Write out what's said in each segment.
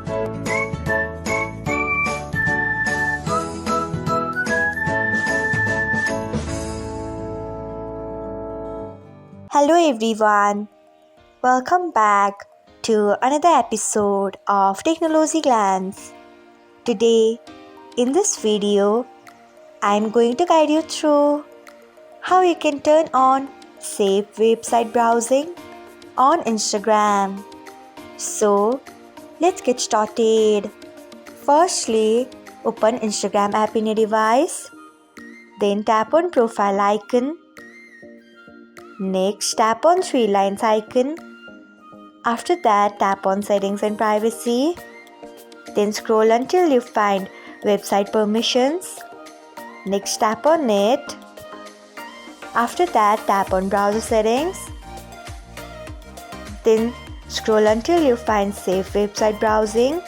Hello everyone, welcome back to another episode of Technologyglance. Today, in this video, I am going to guide you through how you can turn on safe website browsing on Instagram. So, let's get started. Firstly, open Instagram app in your device. Then tap on profile icon. Next, tap on three lines icon. After that, tap on settings and privacy. Then scroll until you find website permissions. Next, tap on it. After that, tap on browser settings. Then scroll until you find safe website browsing.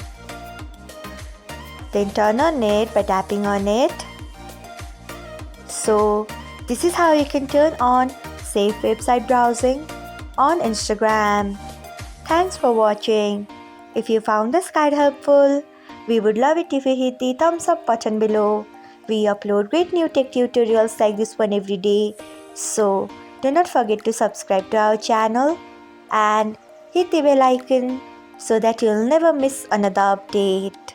Then turn on it by tapping on it. So, this is how you can turn on safe website browsing on Instagram. Thanks for watching. If you found this guide helpful, we would love it if you hit the thumbs up button below. We upload great new tech tutorials like this one every day. So, do not forget to subscribe to our channel and hit the bell icon so that you'll never miss another update.